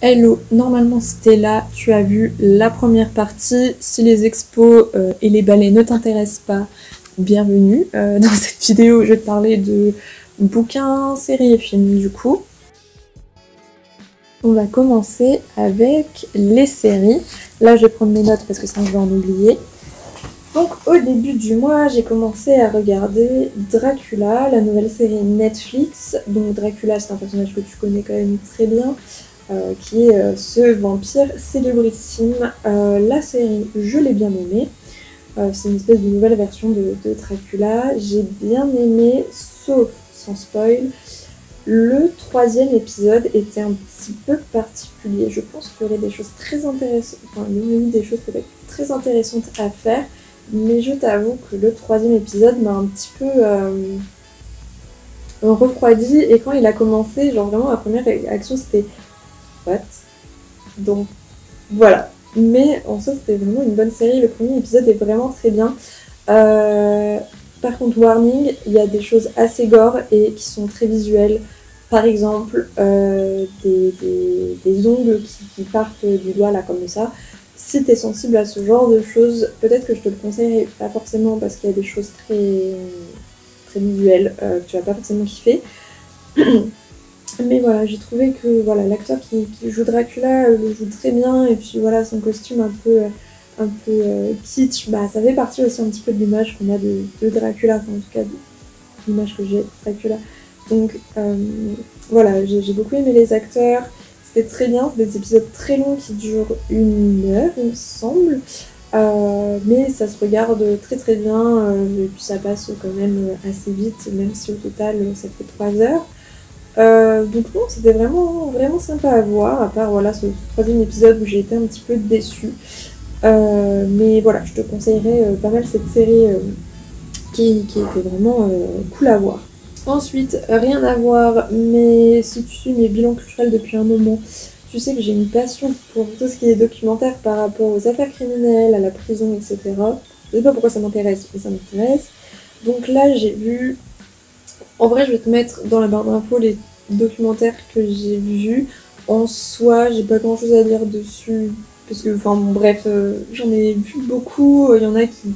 Hello, normalement Stella, tu as vu la première partie. Si les expos et les ballets ne t'intéressent pas, bienvenue. Dans cette vidéo, je vais te parler de bouquins, séries et films du coup. On va commencer avec les séries. Là, je vais prendre mes notes parce que sinon je vais en oublier. Donc au début du mois, j'ai commencé à regarder Dracula, la nouvelle série Netflix. Donc Dracula, c'est un personnage que tu connais quand même très bien. Qui est ce vampire célébrissime. La série, je l'ai bien aimée. C'est une espèce de nouvelle version de Dracula. J'ai bien aimé, sauf, sans spoil, le troisième épisode était un petit peu particulier. Je pense qu'il y aurait des choses très intéressantes, enfin il y aurait eu des choses peut-être très intéressantes à faire, mais je t'avoue que le troisième épisode m'a un petit peu refroidi, et quand il a commencé, genre vraiment ma première réaction c'était what? Donc voilà. Mais en soi, c'était vraiment une bonne série. Le premier épisode est vraiment très bien. Par contre, warning, il y a des choses assez gore et qui sont très visuelles. Par exemple, des ongles qui partent du doigt là comme ça. Si t'es sensible à ce genre de choses, peut-être que je te le conseillerais pas forcément parce qu'il y a des choses très visuelles que tu vas pas forcément kiffer. Mais voilà, j'ai trouvé que voilà, l'acteur qui joue Dracula le joue très bien, et puis voilà, son costume un peu kitsch, bah, ça fait partie aussi un petit peu de l'image qu'on a de Dracula, enfin en tout cas de l'image que j'ai de Dracula. Donc voilà, j'ai beaucoup aimé les acteurs, c'était très bien, c'est des épisodes très longs qui durent 1 heure il me semble, mais ça se regarde très très bien, et puis ça passe quand même assez vite, même si au total ça fait 3 heures. Donc non, c'était vraiment sympa à voir, à part voilà, ce troisième épisode où j'ai été un petit peu déçue. Mais voilà, je te conseillerais pas mal cette série qui était vraiment cool à voir. Ensuite, rien à voir, mais si tu suis mes bilans culturels depuis un moment, tu sais que j'ai une passion pour tout ce qui est documentaire par rapport aux affaires criminelles, à la prison, etc. Je sais pas pourquoi ça m'intéresse, mais ça m'intéresse. Donc là, j'ai vu... En vrai, je vais te mettre dans la barre d'infos les documentaires que j'ai vus. En soi, j'ai pas grand chose à dire dessus. Parce que, enfin, bon, bref, j'en ai vu beaucoup. Il y en a qui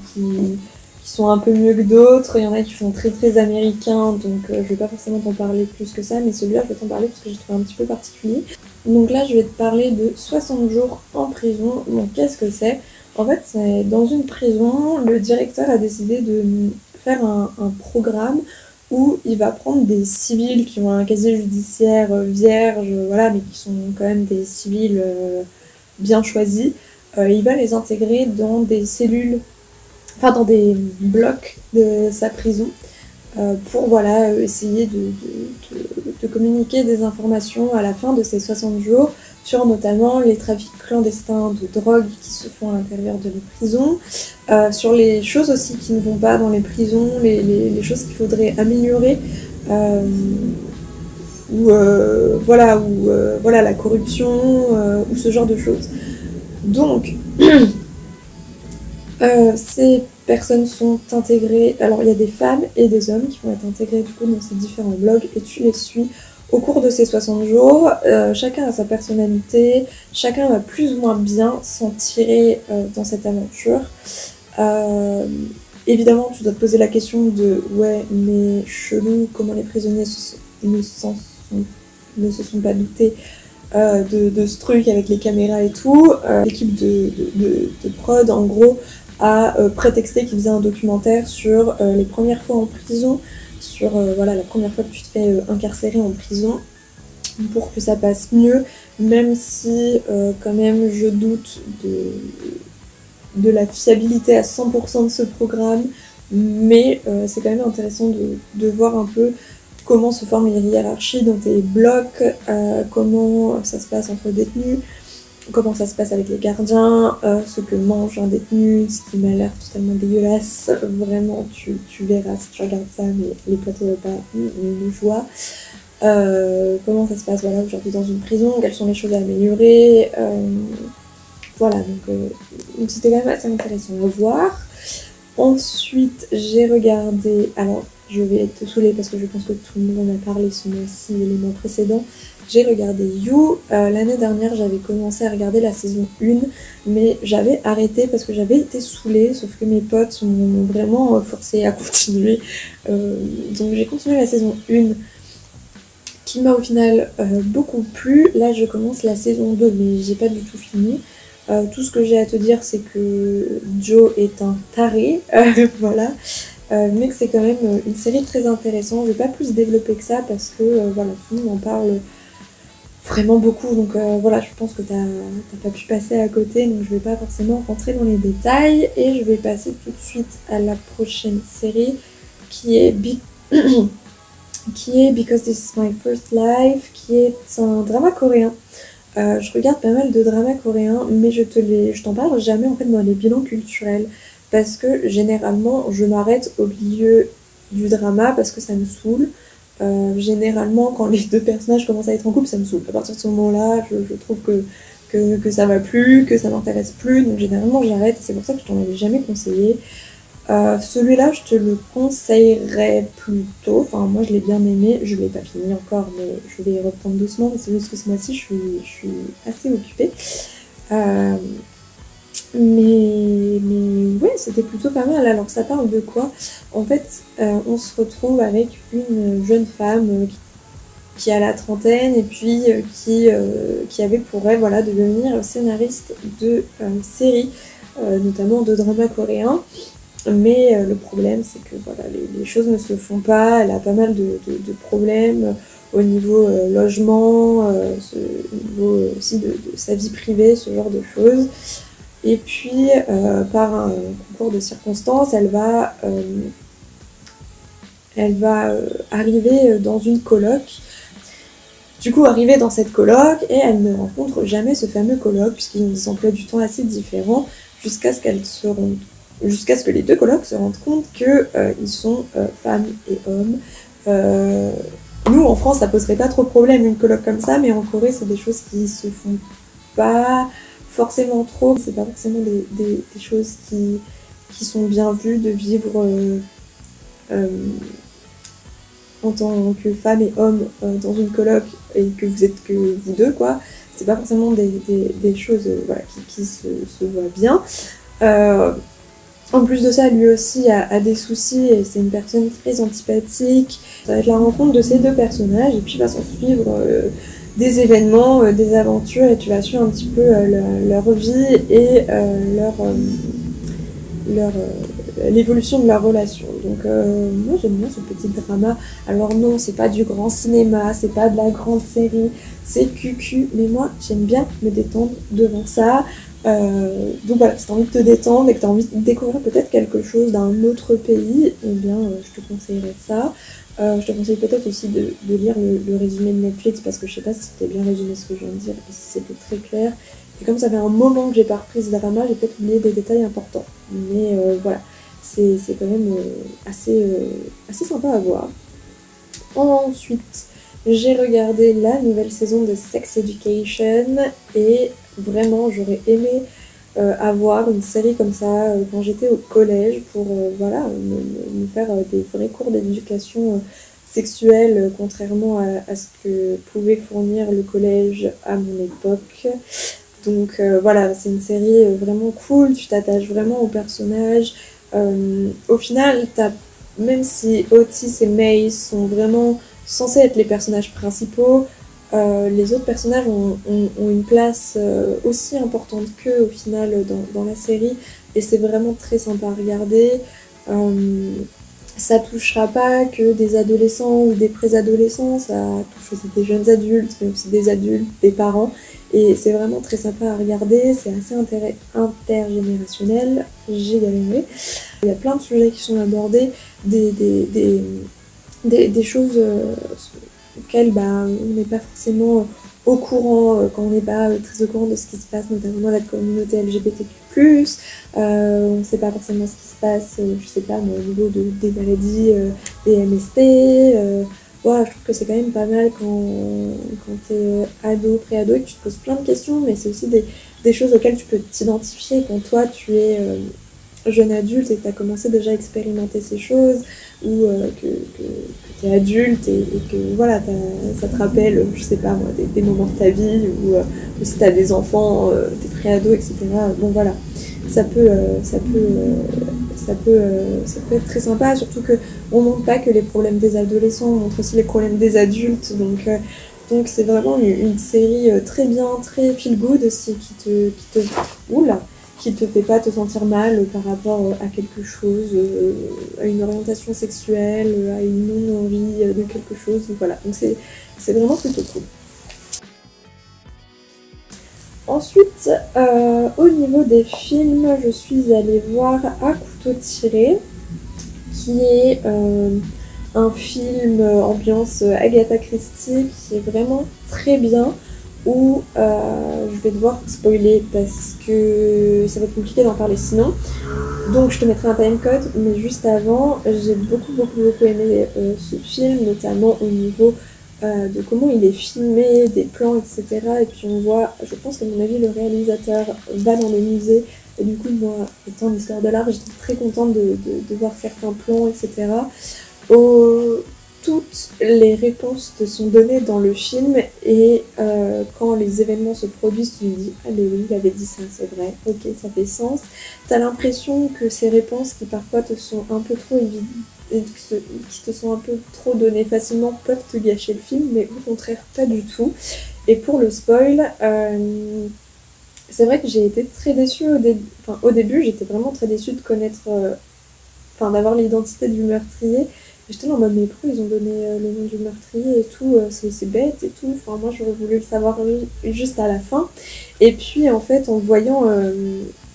sont un peu mieux que d'autres. Il y en a qui sont très très américains. Donc, je vais pas forcément t'en parler plus que ça. Mais celui-là, je vais t'en parler parce que j'ai trouvé un petit peu particulier. Donc là, je vais te parler de 60 jours en prison. Donc, qu'est-ce que c'est? En fait, c'est dans une prison, le directeur a décidé de faire un programme où il va prendre des civils qui ont un casier judiciaire vierge, voilà, mais qui sont quand même des civils bien choisis. Il va les intégrer dans des cellules, enfin dans des blocs de sa prison, pour voilà, essayer de communiquer des informations à la fin de ces 60 jours sur notamment les trafics clandestins de drogue qui se font à l'intérieur de les prisons, sur les choses aussi qui ne vont pas dans les prisons, les choses qu'il faudrait améliorer, ou voilà, la corruption, ou ce genre de choses. Donc, ces personnes sont intégrées, alors il y a des femmes et des hommes qui vont être intégrés du coup dans ces différents blogs, et tu les suis au cours de ces 60 jours. Chacun a sa personnalité, chacun va plus ou moins bien s'en tirer dans cette aventure. Évidemment, tu dois te poser la question de ouais, mais chelou, comment les prisonniers ne se sont pas doutés de ce truc avec les caméras et tout. L'équipe de prod, en gros, a prétexté qu'il faisait un documentaire sur les premières fois en prison, sur voilà, la première fois que tu te fais incarcérer en prison, pour que ça passe mieux, même si quand même je doute de la fiabilité à 100% de ce programme, mais c'est quand même intéressant de voir un peu comment se forment les hiérarchies dans tes blocs, comment ça se passe entre détenus, comment ça se passe avec les gardiens, ce que mange un détenu, ce qui m'a l'air totalement dégueulasse. Vraiment, tu verras si tu regardes ça, mais les plateaux repas, une joie. Comment ça se passe voilà, aujourd'hui dans une prison, quelles sont les choses à améliorer. Voilà, donc c'était quand même assez intéressant à voir. Ensuite, j'ai regardé, alors je vais te saouler parce que je pense que tout le monde en a parlé ce mois-ci et les mois précédents, j'ai regardé You. L'année dernière, j'avais commencé à regarder la saison 1, mais j'avais arrêté parce que j'avais été saoulée, sauf que mes potes m'ont vraiment forcé à continuer. Donc j'ai continué la saison 1, qui m'a au final beaucoup plu. Là, je commence la saison 2, mais j'ai pas du tout fini. Tout ce que j'ai à te dire, c'est que Joe est un taré, voilà. Mais que c'est quand même une série très intéressante. Je vais pas plus développer que ça parce que voilà, tout le monde en parle vraiment beaucoup. Donc voilà, je pense que t'as pas pu passer à côté, donc je vais pas forcément rentrer dans les détails. Et je vais passer tout de suite à la prochaine série qui est Because This Is My First Life, qui est un drama coréen. Je regarde pas mal de dramas coréens, mais je t'en parle jamais en fait dans les bilans culturels, parce que généralement je m'arrête au milieu du drama parce que ça me saoule. Généralement quand les deux personnages commencent à être en couple, ça me saoule. À partir de ce moment-là, je trouve que ça va plus, que ça m'intéresse plus, donc généralement j'arrête, et c'est pour ça que je t'en avais jamais conseillé. Celui-là, je te le conseillerais plutôt. Enfin, moi, je l'ai bien aimé. Je l'ai pas fini encore, mais je vais reprendre doucement. C'est juste que ce mois-ci, je suis assez occupée. Euh, mais ouais, c'était plutôt pas mal. Alors, ça parle de quoi? En fait, on se retrouve avec une jeune femme qui a la trentaine et puis qui avait pour rêve, voilà, de devenir scénariste de séries, notamment de dramas coréens. Mais le problème, c'est que voilà, les choses ne se font pas. Elle a pas mal de problèmes au niveau logement, au niveau aussi de sa vie privée, ce genre de choses. Et puis, par un concours de circonstances, elle va arriver dans une coloc. Du coup, arrivée dans cette coloc, et elle ne rencontre jamais ce fameux coloc, puisqu'ils ont des emplois du temps assez différents, jusqu'à ce que les deux colocs se rendent compte qu'ils sont femmes et hommes. Nous, en France, ça poserait pas trop de problème, une coloc comme ça, mais en Corée, c'est des choses qui se font pas forcément trop. C'est pas forcément des choses qui sont bien vues de vivre en tant que femme et homme dans une coloc, et que vous êtes que vous deux, quoi. C'est pas forcément des choses voilà, qui se voient bien. En plus de ça, lui aussi a des soucis et c'est une personne très antipathique. Ça va être la rencontre de ces deux personnages et puis va s'en suivre des événements, des aventures, et tu vas suivre un petit peu leur vie et l'évolution de leur relation. Donc moi j'aime bien ce petit drama. Alors non, c'est pas du grand cinéma, c'est pas de la grande série, c'est cucu, mais moi j'aime bien me détendre devant ça. Donc voilà, si t'as envie de te détendre et que t'as envie de découvrir peut-être quelque chose d'un autre pays, eh bien je te conseillerais ça. Je te conseille peut-être aussi de lire le résumé de Netflix, parce que je sais pas si c'était bien résumé ce que je viens de dire et si c'était très clair. Et comme ça fait un moment que j'ai pas repris ce drama, j'ai peut-être oublié des détails importants. Mais voilà, c'est quand même assez sympa à voir. Ensuite, j'ai regardé la nouvelle saison de Sex Education et vraiment j'aurais aimé avoir une série comme ça quand j'étais au collège pour voilà, me faire des vrais cours d'éducation sexuelle, contrairement à ce que pouvait fournir le collège à mon époque. Donc voilà, c'est une série vraiment cool, tu t'attaches vraiment aux personnages. Au final, même si Otis et May sont vraiment censés être les personnages principaux, les autres personnages ont une place aussi importante qu'eux au final dans la série, et c'est vraiment très sympa à regarder. Ça touchera pas que des adolescents ou des préadolescents, ça touche aussi des jeunes adultes, mais aussi des adultes, des parents, et c'est vraiment très sympa à regarder, c'est assez intergénérationnel, j'ai galéré. Il y a plein de sujets qui sont abordés, des choses auxquelles on n'est pas forcément au courant quand on n'est pas très au courant de ce qui se passe, notamment dans la communauté LGBTQ+. On ne sait pas forcément ce qui se passe, je sais pas, au niveau des maladies, des MST. Voilà, je trouve que c'est quand même pas mal quand t'es ado, pré-ado, et que tu te poses plein de questions, mais c'est aussi des choses auxquelles tu peux t'identifier quand toi tu es jeune adulte et que tu as commencé déjà à expérimenter ces choses, ou que tu es adulte et que voilà, ça te rappelle, je sais pas moi, des moments de ta vie, ou si tu as des enfants, des pré-ados, etc. Bon voilà, ça peut, ça peut être très sympa, surtout qu'on ne montre pas que les problèmes des adolescents, on montre aussi les problèmes des adultes, donc c'est vraiment une série très bien, très feel good aussi, oula, qui te fait pas te sentir mal par rapport à quelque chose, à une orientation sexuelle, à une non-envie de quelque chose. Voilà, donc c'est vraiment plutôt cool. Ensuite, au niveau des films, je suis allée voir À couteau tiré, qui est un film ambiance Agatha Christie qui est vraiment très bien, où je vais devoir spoiler parce que ça va être compliqué d'en parler sinon. Donc je te mettrai un timecode, mais juste avant, j'ai beaucoup aimé ce film, notamment au niveau de comment il est filmé, des plans, etc. Et puis on voit, je pense qu'à mon avis, le réalisateur va dans les musées. Et du coup, moi, étant en histoire de l'art, j'étais très contente de voir certains plans, etc. Toutes les réponses te sont données dans le film et quand les événements se produisent, tu te dis « Ah mais oui, il avait dit ça, c'est vrai, ok, ça fait sens ». T'as l'impression que ces réponses qui parfois te sont un peu trop évidentes, qui te sont un peu trop données facilement, peuvent te gâcher le film, mais au contraire, pas du tout. Et pour le spoil, c'est vrai que j'ai été très déçue au début, j'étais vraiment très déçue de connaître, d'avoir l'identité du meurtrier. J'étais là en mode, mais pourquoi ils ont donné le nom du meurtrier et tout, c'est bête et tout. Enfin, moi j'aurais voulu le savoir juste à la fin. Et puis en fait, en le voyant,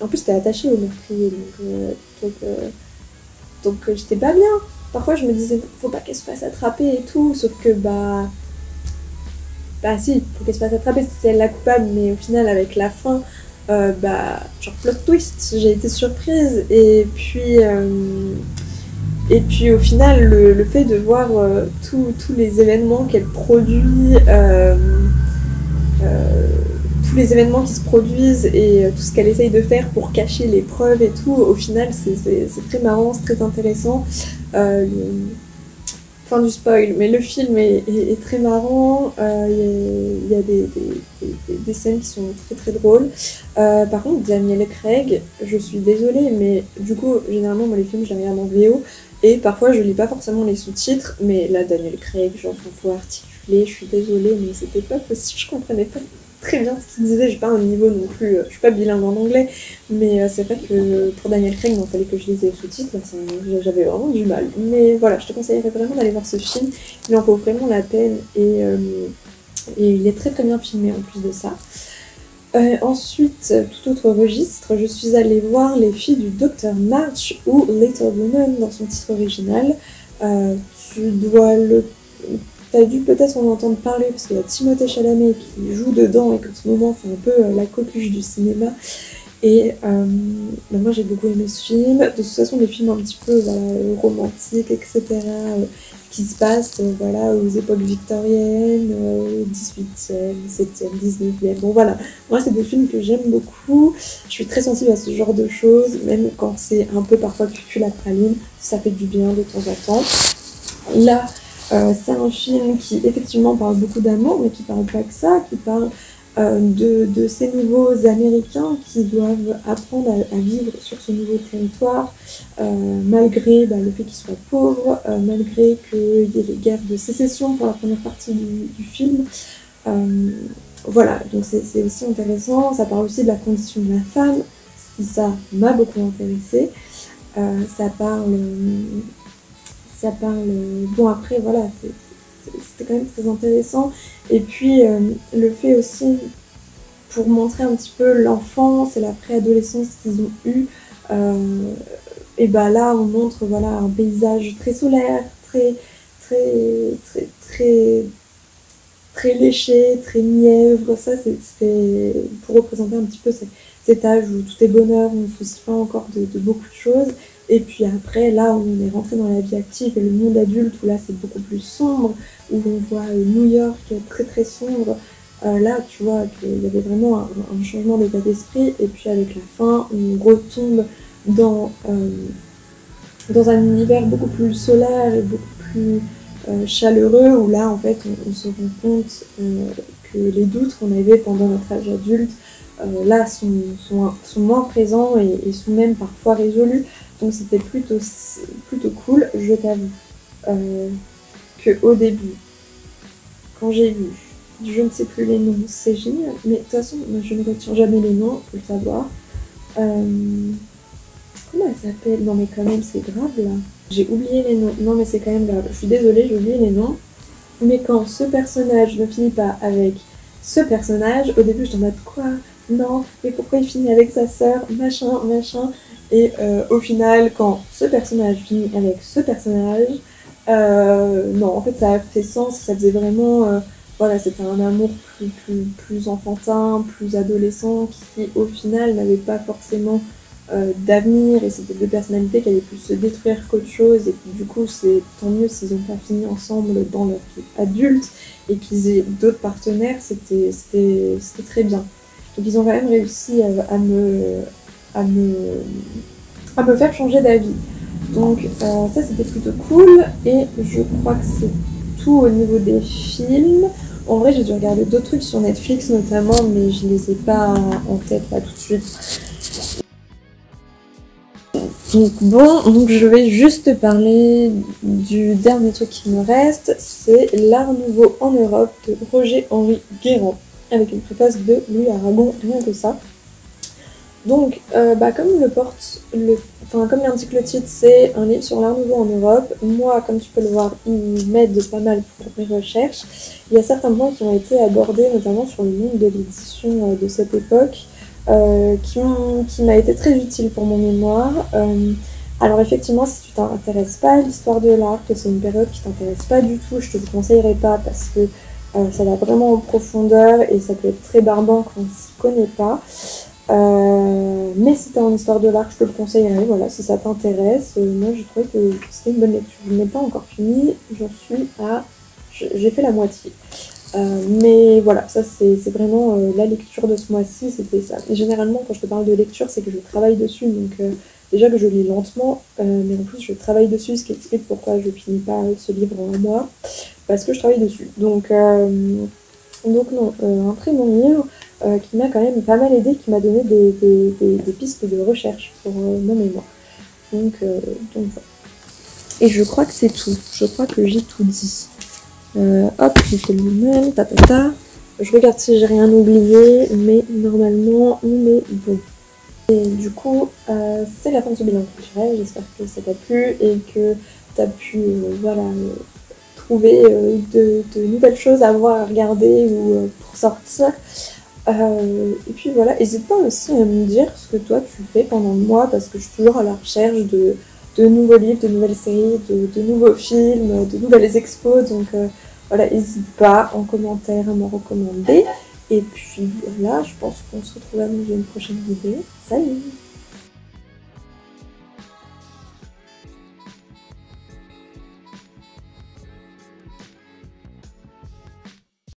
en plus t'es attaché au meurtrier, donc j'étais pas bien. Parfois je me disais, faut pas qu'elle se fasse attraper et tout, sauf que bah si, faut qu'elle se fasse attraper, c'est elle la coupable, mais au final avec la fin, genre plot twist, j'ai été surprise. Et puis au final, le fait de voir tous les événements qu'elle produit, tous les événements qui se produisent et tout ce qu'elle essaye de faire pour cacher les preuves et tout, au final c'est très marrant, c'est très intéressant. Fin du spoil, mais le film est très marrant, il y a des scènes qui sont très drôles. Par contre, Daniel Craig, je suis désolée, mais du coup, généralement, moi les films, je les regarde en VO, et parfois je lis pas forcément les sous-titres, mais là, Daniel Craig, genre, faut articuler, je suis désolée, mais c'était pas possible, je comprenais pas très bien ce qu'il disait, j'ai pas un niveau non plus, je suis pas bilingue en anglais, mais c'est vrai que pour Daniel Craig, il fallait que je lise les sous-titres, j'avais vraiment du mal. Mais voilà, je te conseillerais vraiment d'aller voir ce film, il en vaut vraiment la peine, et il est très bien filmé en plus de ça. Ensuite, tout autre registre, je suis allée voir Les filles du Dr March, ou Little Woman dans son titre original. T'as dû peut-être en entendre parler parce qu'il y a Timothée Chalamet qui joue dedans et qu'en ce moment c'est un peu la coqueluche du cinéma. Et moi j'ai beaucoup aimé ce film. De toute façon, les films un petit peu romantiques, etc., qui se passent aux époques victoriennes, 18e, 7e, 19e. Bon voilà, moi c'est des films que j'aime beaucoup. Je suis très sensible à ce genre de choses, même quand c'est un peu parfois cucul la praline, ça fait du bien de temps en temps. Là, c'est un film qui effectivement parle beaucoup d'amour, mais qui parle pas que ça, qui parle de ces nouveaux Américains qui doivent apprendre à vivre sur ce nouveau territoire, malgré le fait qu'ils soient pauvres, malgré qu'il y ait les guerres de sécession pour la première partie du film. Voilà, donc c'est aussi intéressant. Ça parle aussi de la condition de la femme, ça m'a beaucoup intéressée. Ça parle... Bon, après, voilà, c'était quand même très intéressant. Et puis, le fait aussi, pour montrer un petit peu l'enfance et la préadolescence qu'ils ont eue, et là, on montre un paysage très solaire, très léché, très mièvre. Ça, c'était pour représenter un petit peu cet âge où tout est bonheur, on ne se soucie pas encore de beaucoup de choses. Et puis après, là, on est rentré dans la vie active et le monde adulte, où là, c'est beaucoup plus sombre, où on voit New York très sombre. Là, tu vois qu'il y avait vraiment un changement d'état d'esprit. Et puis avec la fin, on retombe dans un univers beaucoup plus solaire et beaucoup plus chaleureux, où là en fait on se rend compte que les doutes qu'on avait pendant notre âge adulte là sont moins présents et sont même parfois résolus. Donc c'était plutôt cool. Je t'avoue qu'au début, quand j'ai vu, je ne sais plus les noms, c'est génial, mais de toute façon je ne retiens jamais les noms, faut le savoir. Comment elle s'appelle? Non mais quand même c'est grave là. J'ai oublié les noms. Non mais c'est quand même grave. Je suis désolée, j'ai oublié les noms. Mais quand ce personnage ne finit pas avec ce personnage, au début je suis en mode quoi? Non, mais pourquoi il finit avec sa sœur? Machin, machin. Et au final, quand ce personnage finit avec ce personnage, non, en fait ça a fait sens, ça faisait vraiment... voilà, c'était un amour plus enfantin, plus adolescent, qui au final n'avait pas forcément d'avenir, et c'était deux personnalités qui avaient pu se détruire qu'autre chose, et puis du coup c'est tant mieux s'ils n'ont pas fini ensemble dans leur vie adulte et qu'ils aient d'autres partenaires, c'était très bien. Donc ils ont quand même réussi à me faire changer d'avis. Donc ça c'était plutôt cool, et je crois que c'est tout au niveau des films. En vrai j'ai dû regarder d'autres trucs sur Netflix notamment, mais je les ai pas en tête là tout de suite. Donc bon, donc je vais juste te parler du dernier truc qui me reste, c'est l'Art Nouveau en Europe de Roger-Henri Guérand, avec une préface de Louis Aragon, rien que ça. Donc, comme l'indique le titre, c'est un livre sur l'Art Nouveau en Europe. Moi, comme tu peux le voir, il m'aide pas mal pour mes recherches. Il y a certains points qui ont été abordés, notamment sur le monde de l'édition de cette époque, qui m'a été très utile pour mon mémoire. Alors effectivement, si tu t'intéresses pas à l'histoire de l'art, que c'est une période qui t'intéresse pas du tout, je te le conseillerais pas, parce que ça va vraiment en profondeur et ça peut être très barbant quand on s'y connaît pas. Mais si t'es en histoire de l'art, je te le conseillerais, voilà, si ça t'intéresse. Moi, je trouvais que c'était une bonne lecture. Je n'ai pas encore fini, j'ai fait la moitié. Mais voilà, ça c'est vraiment la lecture de ce mois-ci, c'était ça. Et généralement, quand je te parle de lecture, c'est que je travaille dessus, donc déjà que je lis lentement, mais en plus je travaille dessus, ce qui explique pourquoi je finis pas ce livre en un mois, parce que je travaille dessus. Donc non, un très bon livre qui m'a quand même pas mal aidé, qui m'a donné des pistes de recherche pour mon mémoire. Donc voilà. Et je crois que c'est tout, je crois que j'ai tout dit. Hop, j'ai fait le même, Je regarde si j'ai rien oublié, mais normalement on est bon. Et du coup, c'est la fin de ce bilan culturel. J'espère que ça t'a plu et que t'as pu trouver de nouvelles choses à voir, à regarder ou pour sortir. Et puis voilà, n'hésite pas aussi à me dire ce que toi tu fais pendant le mois, parce que je suis toujours à la recherche de nouveaux livres, de nouvelles séries, de nouveaux films, de nouvelles expos. Donc voilà, n'hésite pas en commentaire à m'en recommander. Et puis voilà, je pense qu'on se retrouve à dans une prochaine vidéo. Salut!